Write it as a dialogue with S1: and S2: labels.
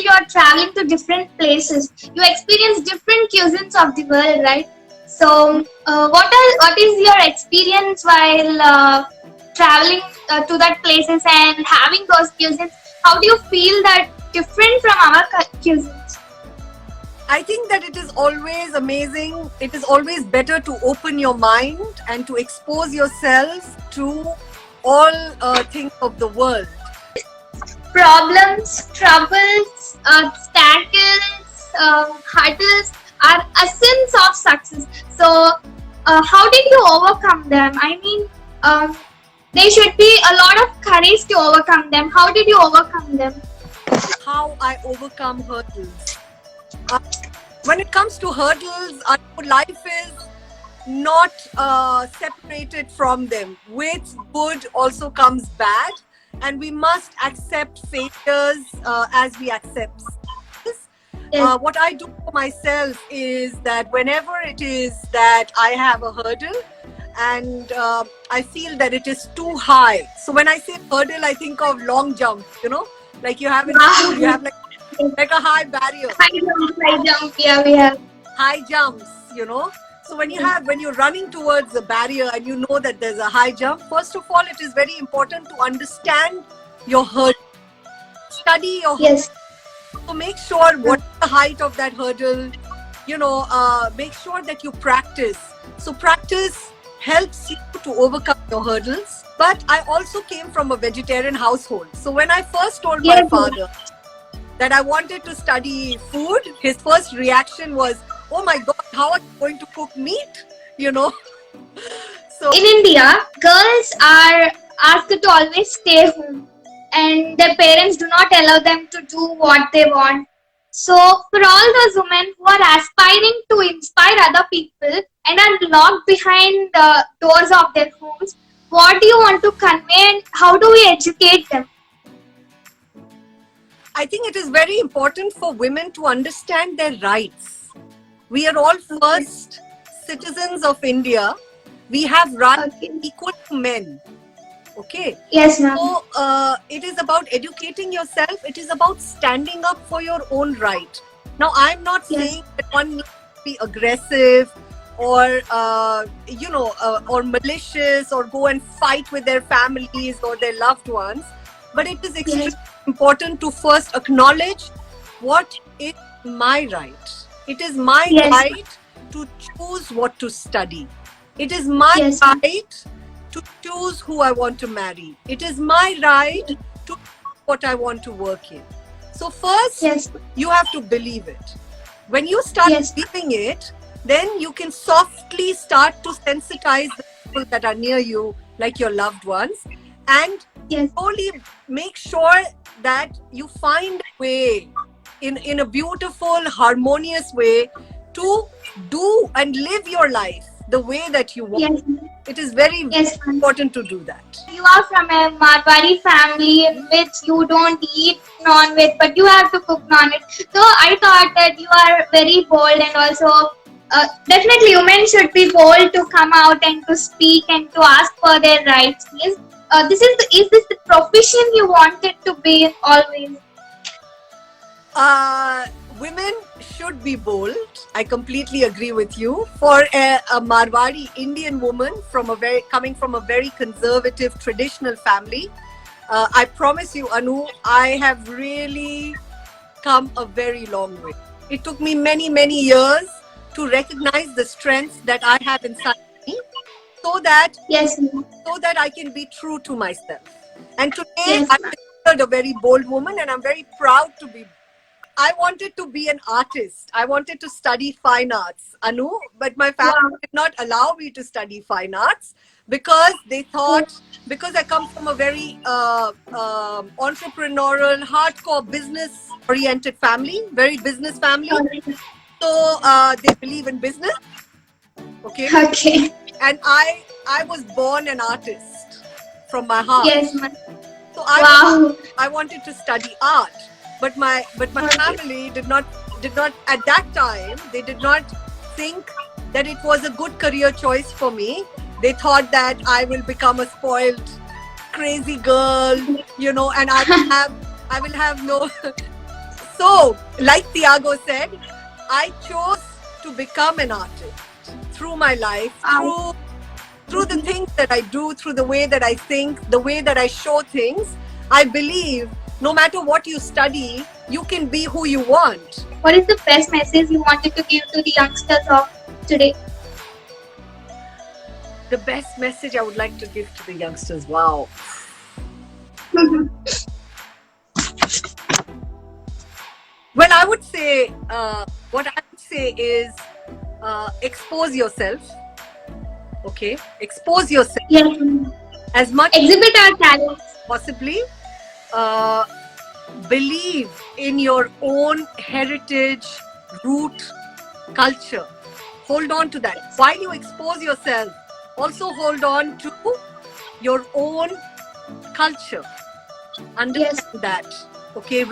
S1: you're traveling to different places. You experience different cuisines of the world, right? So, what is your experience while traveling to that places and having those cuisines? How do you feel that different from our cuisines?
S2: I think that it is always amazing. It is always better to open your mind and to expose yourself to all things of the world.
S1: Problems, troubles, stackles, hurdles are essence of success. So, how did you overcome them? I mean, there should be a lot of courage to overcome them. How did you overcome them?
S2: How I overcome hurdles. When it comes to hurdles, life is not separated from them. With good also comes bad, and we must accept failures as we accept success.
S1: Yes.
S2: What I do for myself is that whenever it is that I have a hurdle and I feel that it is too high. So when I say hurdle, I think of long jump, like you have in school, you have like a high barrier.
S1: High jump, yeah, we have.
S2: High jumps, So when you're running towards a barrier and you know that there's a high jump, first of all, it is very important to understand your hurdle. Study your hurdle.
S1: Yes.
S2: So make sure what is the height of that hurdle, make sure that you practice. So practice helps you to overcome your hurdles. But I also came from a vegetarian household. So when I first told my father that I wanted to study food, his first reaction was, "Oh my God, how are you going to cook meat?" So
S1: in India, girls are asked to always stay home, and their parents do not allow them to do what they want. So, for all those women who are aspiring to inspire other people and are locked behind the doors of their homes, what do you want to convey and how do we educate them?
S2: I think it is very important for women to understand their rights. We are all first citizens of India. We have rights equal to men. Okay?
S1: Yes, ma'am.
S2: So, it is about educating yourself. It is about standing up for your own right. Now, I'm not saying that one needs to be aggressive or, or malicious or go and fight with their families or their loved ones. But it is extremely important to first acknowledge what is my right. It is my right to choose what to study. It is my right to choose who I want to marry. It is my right to choose what I want to work in. So first, you have to believe it. When you start believing it, then you can softly start to sensitize the people that are near you, like your loved ones, and slowly make sure that you find a way, in a beautiful, harmonious way, to do and live your life the way that you want. It is very important to do that.
S1: You are from a Marwari family in which you don't eat non-veg, but you have to cook non-veg. So I thought that you are very bold, and also definitely women should be bold to come out and to speak and to ask for their rights. Is this the profession you wanted to be always?
S2: Women should be bold. I completely agree with you. For a Marwari Indian woman coming from a very conservative, traditional family, I promise you, Anu, I have really come a very long way. It took me many, many years to recognize the strengths that I have inside me, so that I can be true to myself. And today, I'm considered a very bold woman, and I'm very proud to be. I wanted to be an artist. I wanted to study fine arts, Anu, but my family did not allow me to study fine arts because they thought, because I come from a very entrepreneurial, hardcore, business-oriented family, very business family. So they believe in business. Okay. And I was born an artist from my heart. So I wanted to study art. But my family did not at that time, they did not think that it was a good career choice for me. They thought that I will become a spoiled, crazy girl, and I will have no So, like Tiago said, I chose to become an artist through my life, through the things that I do, through the way that I think, the way that I show things. I believe no matter what you study, you can be who you want.
S1: What is the best message you wanted to give to the youngsters of today?
S2: The best message I would like to give to the youngsters. Wow. Well, I would say, what I would say is expose yourself. Okay? Expose yourself
S1: Yes.
S2: as much as
S1: Exhibit our talents.
S2: possibly. Uh, Believe in your own heritage, root, culture. Hold on to that. While you expose yourself, also hold on to your own culture.
S1: Yes.
S2: Understand that. Okay?